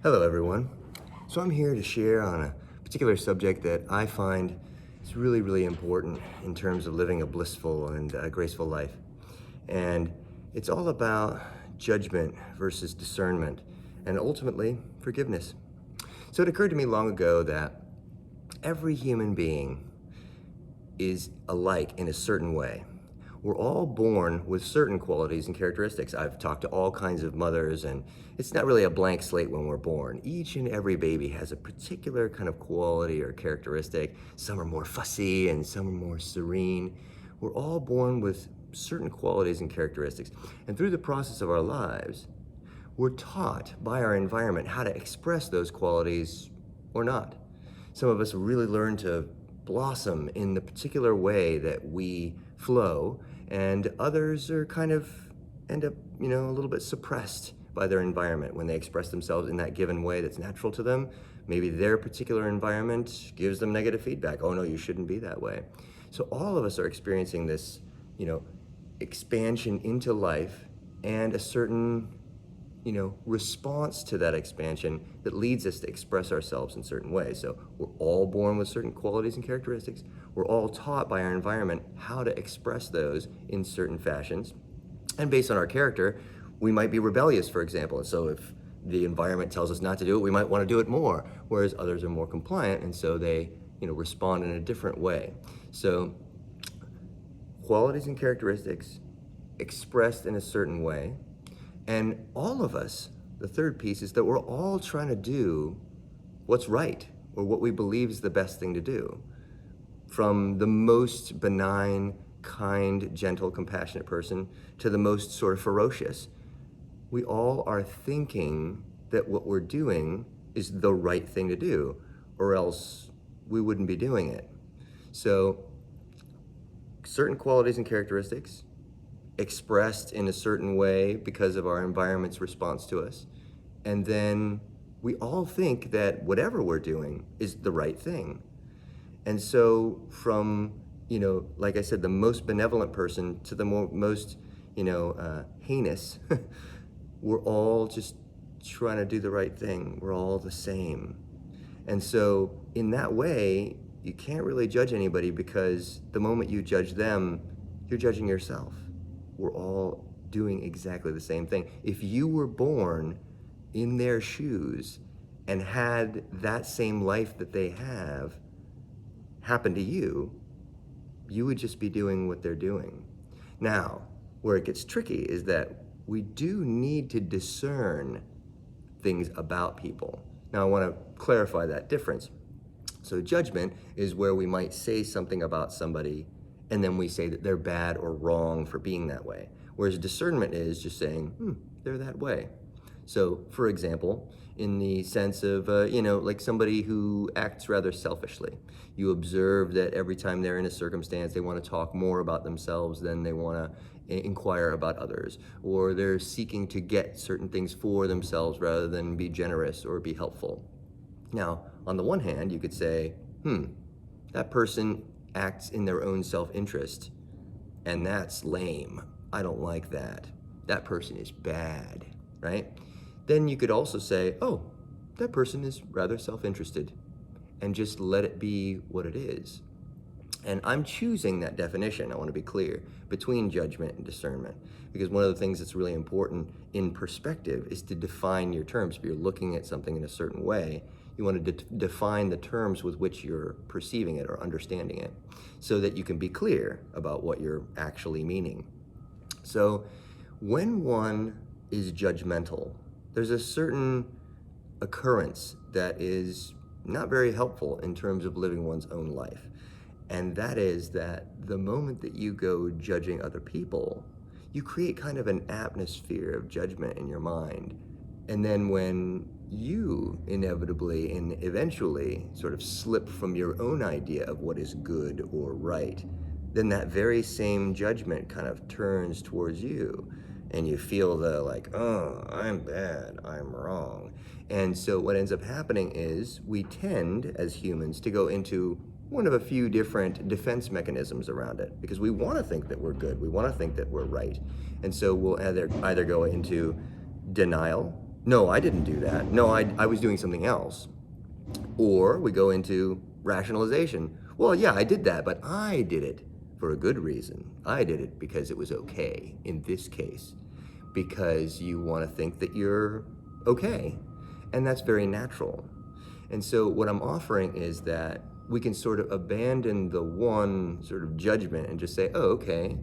Hello, everyone. So I'm here to share on a particular subject that I find is really, really important in terms of living a blissful and graceful life. And it's all about judgment versus discernment and ultimately forgiveness. So it occurred to me long ago that every human being is alike in a certain way. We're all born with certain qualities and characteristics. I've talked to all kinds of mothers, and it's not really a blank slate when we're born. Each and every baby has a particular kind of quality or characteristic. Some are more fussy and some are more serene. We're all born with certain qualities and characteristics. And through the process of our lives, we're taught by our environment how to express those qualities or not. Some of us really learn to blossom in the particular way that we flow, and others are kind of end up, a little bit suppressed by their environment when they express themselves in that given way that's natural to them. Maybe their particular environment gives them negative feedback. Oh no, you shouldn't be that way. So all of us are experiencing this, expansion into life and a certain response to that expansion that leads us to express ourselves in certain ways. So we're all born with certain qualities and characteristics. We're all taught by our environment how to express those in certain fashions. And based on our character, we might be rebellious, for example. And so if the environment tells us not to do it, we might want to do it more, whereas others are more compliant, and so they, respond in a different way. So qualities and characteristics expressed in a certain way. And all of us, the third piece is that we're all trying to do what's right or what we believe is the best thing to do. From the most benign, kind, gentle, compassionate person to the most sort of ferocious. We all are thinking that what we're doing is the right thing to do, or else we wouldn't be doing it. So certain qualities and characteristics expressed in a certain way because of our environment's response to us. And then we all think that whatever we're doing is the right thing. And so from, like I said, the most benevolent person to the most, heinous, we're all just trying to do the right thing. We're all the same. And so in that way, you can't really judge anybody, because the moment you judge them, you're judging yourself. We're all doing exactly the same thing. If you were born in their shoes and had that same life that they have happen to you, you would just be doing what they're doing. Now, where it gets tricky is that we do need to discern things about people. Now, I want to clarify that difference. So judgment is where we might say something about somebody and then we say that they're bad or wrong for being that way. Whereas discernment is just saying, they're that way. So, for example, in the sense of, like somebody who acts rather selfishly. You observe that every time they're in a circumstance, they want to talk more about themselves than they want to inquire about others. Or they're seeking to get certain things for themselves rather than be generous or be helpful. Now, on the one hand, you could say, that person acts in their own self-interest, and that's lame. I don't like that. That person is bad, right? Then you could also say, oh, that person is rather self-interested, and just let it be what it is. And I'm choosing that definition, I want to be clear, between judgment and discernment, because one of the things that's really important in perspective is to define your terms. If you're looking at something in a certain way, you want to define the terms with which you're perceiving it or understanding it, so that you can be clear about what you're actually meaning. So when one is judgmental, there's a certain occurrence that is not very helpful in terms of living one's own life. And that is that the moment that you go judging other people, you create kind of an atmosphere of judgment in your mind. And then when you inevitably and eventually sort of slip from your own idea of what is good or right, then that very same judgment kind of turns towards you. And you feel the oh, I'm bad, I'm wrong. And so what ends up happening is we tend, as humans, to go into one of a few different defense mechanisms around it, because we want to think that we're good, we want to think that we're right. And so we'll either go into denial, no, I didn't do that. No, I was doing something else. Or we go into rationalization. Well, yeah, I did that, but I did it for a good reason. I did it because it was okay in this case, because you want to think that you're okay. And that's very natural. And so what I'm offering is that we can sort of abandon the one sort of judgment and just say, oh, okay,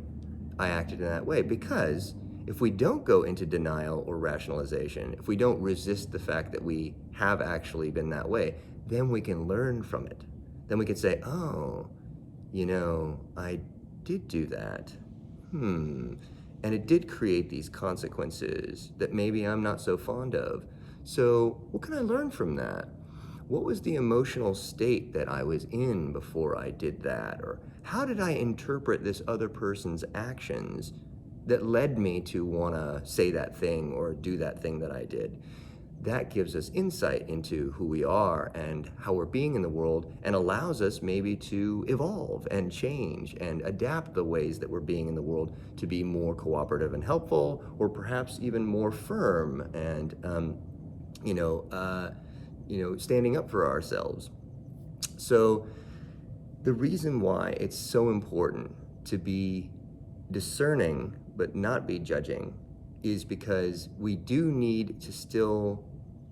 I acted in that way. Because if we don't go into denial or rationalization, if we don't resist the fact that we have actually been that way, then we can learn from it. Then we can say, oh, I did do that. And it did create these consequences that maybe I'm not so fond of. So what can I learn from that? What was the emotional state that I was in before I did that? Or how did I interpret this other person's actions that led me to want to say that thing or do that thing that I did? That gives us insight into who we are and how we're being in the world, and allows us maybe to evolve and change and adapt the ways that we're being in the world to be more cooperative and helpful, or perhaps even more firm and standing up for ourselves. So the reason why it's so important to be discerning but not be judging is because we do need to still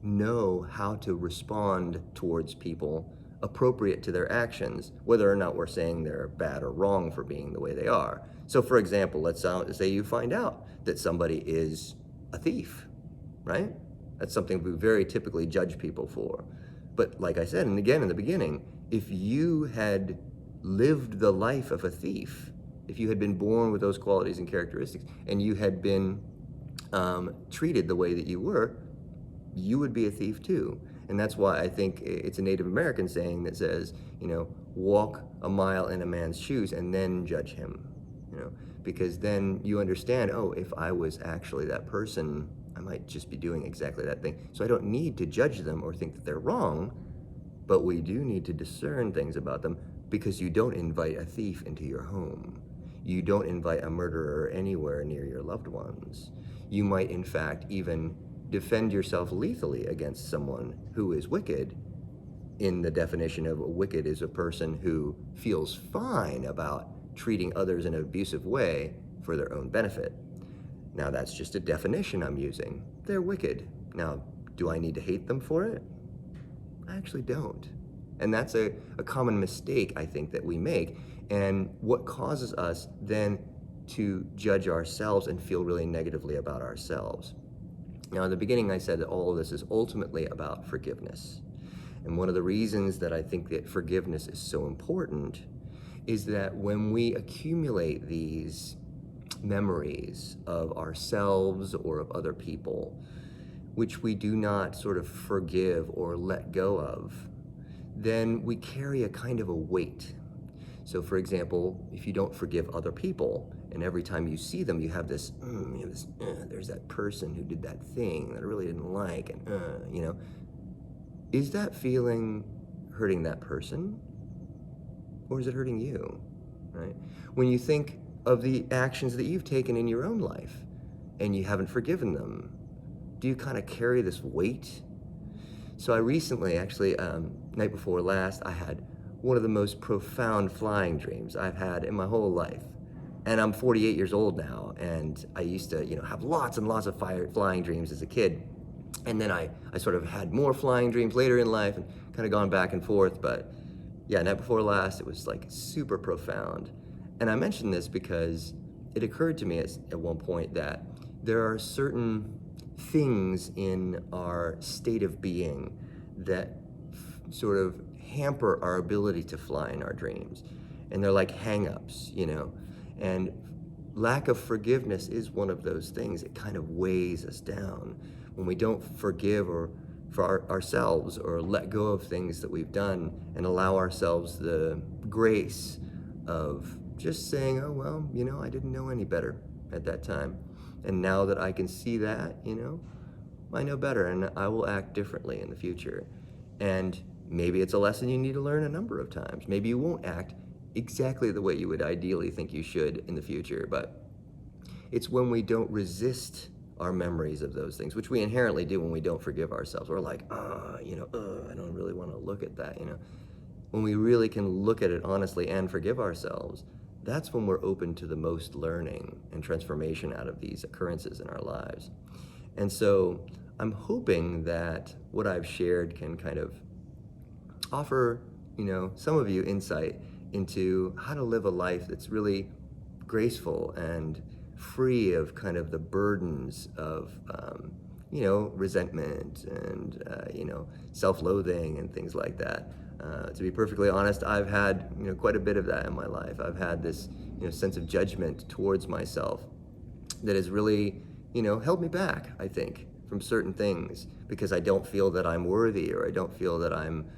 know how to respond towards people appropriate to their actions, whether or not we're saying they're bad or wrong for being the way they are. So for example, let's say you find out that somebody is a thief, right? That's something we very typically judge people for. But like I said, and again in the beginning, if you had lived the life of a thief, if you had been born with those qualities and characteristics, and you had been treated the way that you were, you would be a thief too. And that's why I think it's a Native American saying that says, walk a mile in a man's shoes and then judge him, because then you understand, oh, if I was actually that person, I might just be doing exactly that thing. So I don't need to judge them or think that they're wrong, but we do need to discern things about them, because you don't invite a thief into your home. You don't invite a murderer anywhere near your loved ones. You might, in fact, even defend yourself lethally against someone who is wicked. In the definition of wicked is a person who feels fine about treating others in an abusive way for their own benefit. Now that's just a definition I'm using. They're wicked. Now, do I need to hate them for it? I actually don't. And that's a common mistake, I think, that we make, and what causes us then to judge ourselves and feel really negatively about ourselves. Now, in the beginning, I said that all of this is ultimately about forgiveness. And one of the reasons that I think that forgiveness is so important is that when we accumulate these memories of ourselves or of other people, which we do not sort of forgive or let go of, then we carry a kind of a weight. So for example, if you don't forgive other people, and every time you see them, you have this, there's that person who did that thing that I really didn't like, and is that feeling hurting that person? Or is it hurting you, right? When you think of the actions that you've taken in your own life, and you haven't forgiven them, do you kind of carry this weight? So I recently, actually, night before last, I had one of the most profound flying dreams I've had in my whole life. And I'm 48 years old now, and I used to, have lots and lots of flying dreams as a kid. And then I sort of had more flying dreams later in life and kind of gone back and forth. But yeah, night before last, it was like super profound. And I mention this because it occurred to me at one point that there are certain things in our state of being that sort of hamper our ability to fly in our dreams. And they're like hang-ups, and lack of forgiveness is one of those things. It kind of weighs us down. When we don't forgive ourselves or let go of things that we've done and allow ourselves the grace of just saying, oh, well, I didn't know any better at that time. And now that I can see that, I know better, and I will act differently in the future. And maybe it's a lesson you need to learn a number of times. Maybe you won't act exactly the way you would ideally think you should in the future, but it's when we don't resist our memories of those things, which we inherently do when we don't forgive ourselves. We're like, I don't really want to look at that, When we really can look at it honestly and forgive ourselves, that's when we're open to the most learning and transformation out of these occurrences in our lives. And so I'm hoping that what I've shared can kind of offer, some of you insight into how to live a life that's really graceful and free of kind of the burdens of, resentment and, self-loathing and things like that. To be perfectly honest, I've had, quite a bit of that in my life. I've had this, sense of judgment towards myself that has really, held me back, I think, from certain things because I don't feel that I'm worthy or I don't feel that I'm,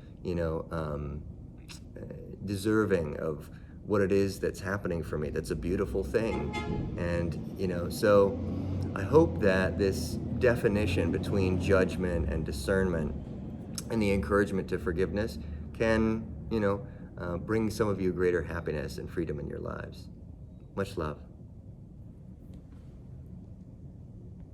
deserving of what it is that's happening for me. That's a beautiful thing. And, so I hope that this definition between judgment and discernment and the encouragement to forgiveness can, bring some of you greater happiness and freedom in your lives. Much love.